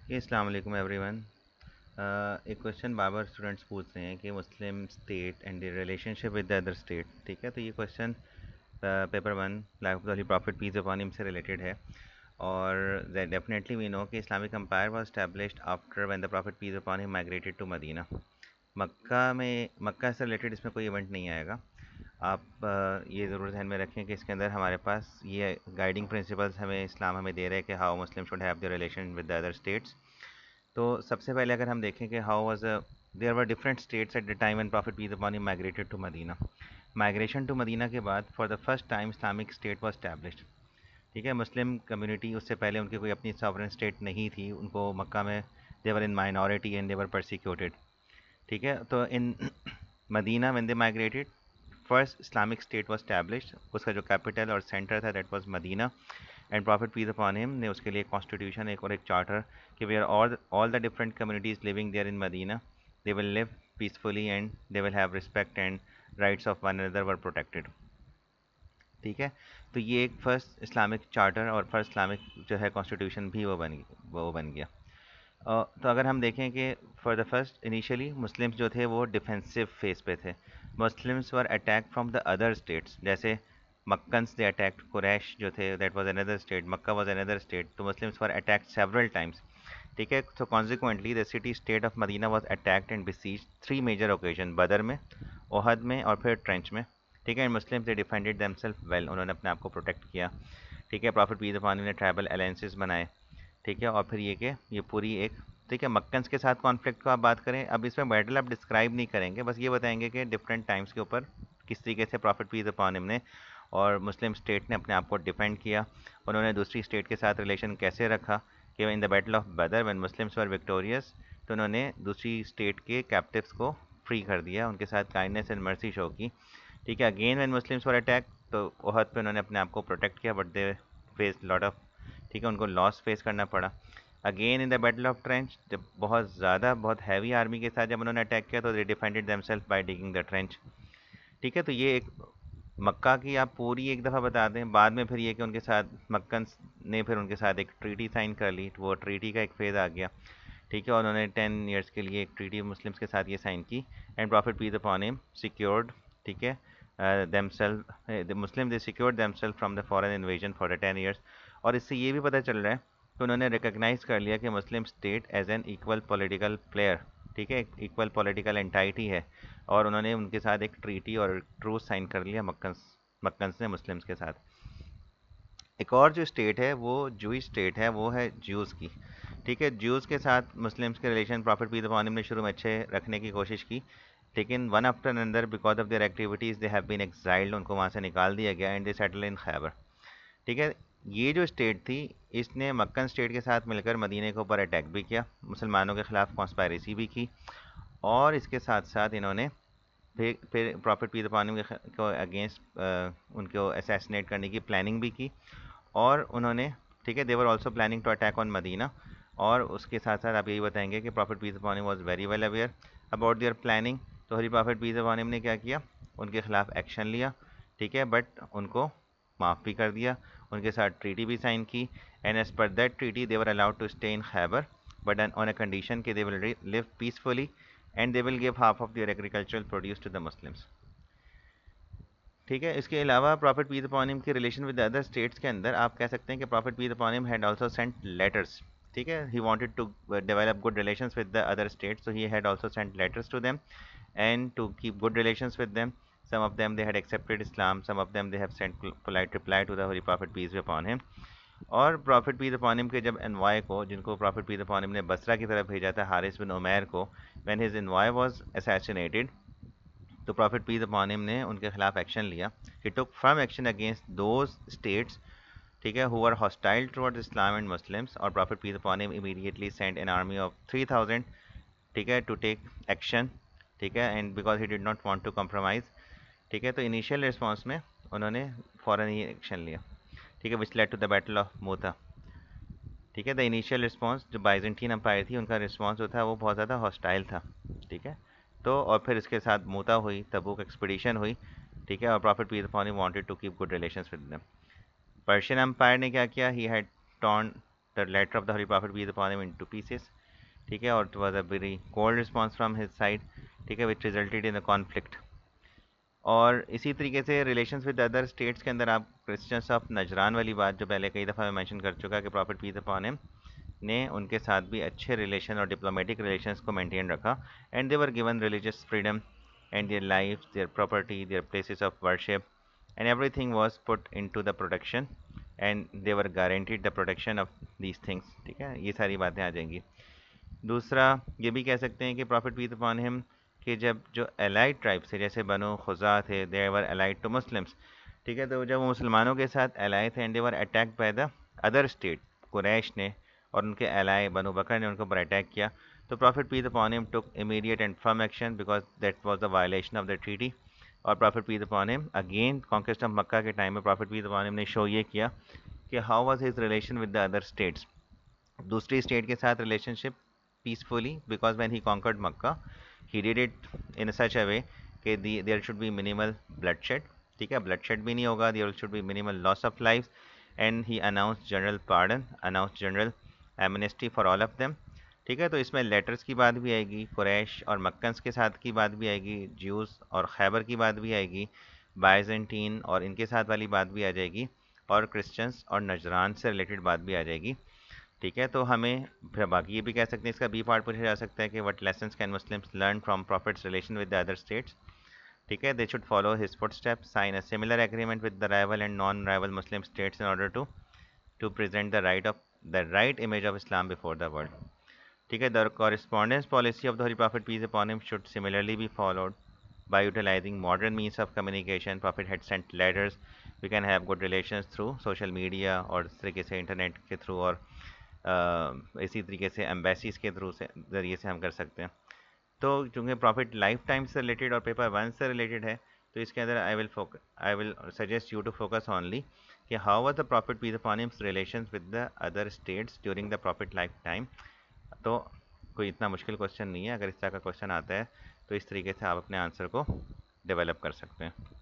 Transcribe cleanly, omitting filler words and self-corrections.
अस्सलाम वालेकुम एवरीवन। एक क्वेश्चन बार बार स्टूडेंट्स पूछ रहे हैं कि Muslim state and the relationship with the other state. ठीक है, तो ये question paper one life of the holy prophet peace upon him से रिलेटेड है। और डेफिनेटली वी नो कि Islamic empire was established after when the prophet peace upon him migrated to Medina. Mecca से related इसमें कोई event नहीं आएगा। आप ये ज़रूर ध्यान में रखें कि इसके अंदर हमारे पास ये गाइडिंग प्रिंसिपल्स हमें इस्लाम हमें दे रहे हैं कि how Muslim should have the relation with the other states. तो सबसे पहले अगर हम देखें कि how was there war different states at the time when prophet peace upon him migrated to Medina. Migration to Medina के बाद for the first time Islamic state was established. ठीक है, मुस्लिम कम्युनिटी उससे पहले उनकी कोई अपनी सॉवरेन स्टेट नहीं थी, उनको मक्का में they were in minority and they were persecuted. ठीक है, तो in Medina when they migrated first Islamic state was established. उसका जो कैपिटल और सेंटर था that was Medina. And prophet peace upon him ने उसके लिए कॉन्स्टिट्यूशन एक और एक चार्टर कि we are all the different communities living there in Medina they will live peacefully and they will have respect and rights of one another were protected. ठीक है, तो ये एक फर्स्ट इस्लामिक चार्टर और फर्स्ट इस्लामिक जो है constitution भी वो बन गया। तो अगर हम देखें कि for the first initially Muslims जो थे वो डिफेंसिव फेस पे थे। Muslims were attack from the other states, जैसे मक्कन्स दे अटैक्ट कुरैश जो थे that was another state, Mecca was another state, तो Muslims were attacked several times. ठीक है, तो consequently the city state of Medina was attacked and besieged three major occasion, Badr में, ओहद में और फिर ट्रेंच में। ठीक है, and Muslims they defended themselves well, उन्होंने अपने आप को प्रोटेक्ट किया। ठीक है, प्रॉफिट पीस अपॉन हिम ने ट्राइबल अलायंसेस बनाए। ठीक है, और फिर ये कि ये पूरी एक, ठीक है, मक्कन्स के साथ कॉन्फ्लिक्ट को आप बात करें, अब इसमें बैटल आप डिस्क्राइब नहीं करेंगे, बस ये बताएंगे कि डिफरेंट टाइम्स के ऊपर किस तरीके से प्रॉफिट पीस अपॉन हिम ने और मुस्लिम स्टेट ने अपने आप को डिफेंड किया। उन्होंने दूसरी स्टेट के साथ रिलेशन कैसे रखा कि इन द बैटल ऑफ बदर व्हेन मुस्लिम्स वर विक्टोरियस, तो उन्होंने दूसरी स्टेट के कैप्टिव्स को फ्री कर दिया, उनके साथ काइंडनेस एंड मर्सी शो की। ठीक है, again when Muslims were attack, तो ओहद पे उन्होंने अपने आप को प्रोटेक्ट किया but they face lot of, ठीक है, उनको लॉस फेस करना पड़ा। Again in the battle of trench, जब बहुत ज़्यादा बहुत हैवी आर्मी के साथ जब उन्होंने अटैक किया तो they defended themselves by digging the trench. ठीक है, तो ये एक मक्का की आप पूरी एक दफ़ा बता दें, बाद में फिर ये कि उनके साथ मक्कन ने फिर उनके साथ एक ट्रीटी साइन कर ली, तो वो ट्रीटी का एक फेज़ आ गया। ठीक है, और उन्होंने 10 ईयर्स के लिए एक ट्रीटी मुस्लिम्स के साथ ये साइन की and prophet peace upon him secured, ठीक है, themselves the Muslim they secured themselves from the foreign invasion for the 10 years. और इससे ये भी पता चल रहा है कि उन्होंने रिकग्नाइज कर लिया कि Muslim state as an equal political player, ठीक है, एक इक्वल पॉलिटिकल एंटाइटी है। और उन्होंने उनके साथ एक ट्रीटी और ट्रूस साइन कर लिया मक्कन्स ने मुस्लिम्स के साथ। एक और जो स्टेट है वो जूइश स्टेट है, वो है ज्यूज़ की। ठीक है, ज्यूज़ के साथ मुस्लिम्स के relation prophet peace upon him ने शुरू में अच्छे रखने की कोशिश की, लेकिन one after another because of their activities they have been exiled, उनको वहाँ से निकाल दिया गया and they settle in Khaybar. ठीक है, ये जो स्टेट थी इसने मक्कन स्टेट के साथ मिलकर मदीने के ऊपर अटैक भी किया, मुसलमानों के ख़िलाफ़ कॉन्स्पायरेसी भी की, और इसके साथ साथ इन्होंने फिर प्रॉफिट पीस अपॉन हिम को अगेंस्ट उनको असैसिनेट करने की प्लानिंग भी की। और उन्होंने, ठीक है, they were also planning to attack on Medina. और उसके साथ साथ आप यही बताएंगे कि prophet peace upon him was very well aware about their planning. तो हरी प्रॉफिट पीस अपॉन हिम ने क्या किया, उनके खिलाफ एक्शन लिया। ठीक है, बट उनको माफ़ भी कर दिया, उनके साथ ट्रीटी भी साइन की। And as per that treaty they were allowed to stay in Khyber but on a condition कि they will live peacefully and they will give half of their agricultural produce to the Muslims. ठीक है, इसके अलावा prophet peace upon him के relation with other states के अंदर आप कह सकते हैं कि prophet peace upon him had also sent letters. ठीक है, he wanted to develop good relations with the other states, so he had also sent letters to them and to keep good relations with them. Some of them they had accepted Islam, some of them they have sent polite reply to the Holy Prophet peace be upon him. और prophet peace upon him के जब envoy को, जिनको profit peace upon him ने बसरा की तरफ भेजा था, हारिस बिन उमैर को, when his envoy was assassinated, तो प्रॉफिट पीस अपॉन हिम ने उनके खिलाफ एक्शन लिया। He took firm action against those states, ठीक है, who are hostile towards Islam and Muslims. और prophet peace upon him immediately send an army of 3000, ठीक है, टू टेक एक्शन। ठीक है, and because he did not want to compromise. ठीक है, तो इनिशियल रिस्पॉन्स में उन्होंने फ़ौरन ही एक्शन लिया। ठीक है, which led to the battle of Mutah. ठीक है, द इनिशियल रिस्पॉन्स जो बाइजेंटीन अम्पायर थी उनका रिस्पॉन्स जो था वो बहुत ज़्यादा हॉस्टाइल था। ठीक है, तो और फिर इसके साथ मूता हुई, तबूक एक्सपीडिशन हुई। ठीक है, और prophet peace upon him wanted to keep good relations with them. Persian Empire ने क्या किया, he had torn the letter of the holy prophet peace upon him into pieces, ठीक है, और it was a very cold response from his side, ठीक है, विच resulted in a conflict. और इसी तरीके से रिलेशंस विद अदर स्टेट्स के अंदर आप क्रिश्चियंस ऑफ नजरान वाली बात जो पहले कई दफ़ा मैं मेंशन कर चुका कि प्रॉफिट पीस अपॉन हिम ने उनके साथ भी अच्छे रिलेशन और डिप्लोमेटिक रिलेशंस को मेंटेन रखा, and they were given religious freedom and their life, their property, their places of worship, and everything was put into the protection, and they were guaranteed the protection of these things, ठीक है, ये सारी बातें आ जाएंगी। दूसरा ये भी कह सकते हैं कि प्रॉफिट पीस अपॉन हिम कि जब जो एलाइड ट्राइब से जैसे बनो खुजा थे, दे वर एलाइड टू मुस्लिम्स, ठीक है, तो जब वो मुसलमानों के साथ एलाई थे and they were attacked by the other state, Quraish ने और उनके एलाई बनो बकर ने उनके ऊपर अटैक किया, तो prophet peace upon him took immediate and firm action because that was the violation of the treaty. और prophet peace upon him again conquest of Mecca के टाइम में प्रॉफिट पीस अपॉन हिम ने show ये किया कि how was his relation with the other states, दूसरी state के साथ relationship peacefully, because when he conquered Mecca he did it in such a way कि there should be minimal bloodshed, ठीक है, ब्लडशेड भी नहीं होगा, there should be minimal loss of life, and he announce general pardon, announce general amnesty for all of them, ठीक है। तो इसमें लेटर्स की बात भी आएगी, कुरैश और मक्कन्स के साथ की बात भी आएगी, ज्यूस और खैबर की बात भी आएगी, बाइजेंटीन और इनके साथ वाली बात भी आ जाएगी, और क्रिश्चियंस और नजरान से रिलेटेड बात भी आ जाएगी, ठीक है। तो हमें फिर बाकी ये भी कह सकते हैं, इसका बी पार्ट पूछा जा सकता है कि what lessons can Muslims learn from prophet's relation with the other states, ठीक है, they should follow his footsteps, sign a similar agreement with the rival and non rival Muslim states in order to present the right image of Islam before the world, ठीक है। The correspondence policy of the holy prophet peace upon him should similarly be followed by utilizing modern means of communication. Prophet had sent letters. We can have good relations through social media और इस तरीके से internet के through, और इसी तरीके से embassies के थ्रू से ज़रिए से हम कर सकते हैं। तो चूँकि प्रॉफिट लाइफ टाइम से रिलेटेड और पेपर वन से रिलेटेड है, तो इसके अंदर I will suggest you to focus only कि how was the prophet peace upon him's relations with the other states during the prophet lifetime. तो कोई इतना मुश्किल क्वेश्चन नहीं है, अगर इस तरह का क्वेश्चन आता है तो इस तरीके से आप अपने आंसर को डेवलप कर सकते हैं।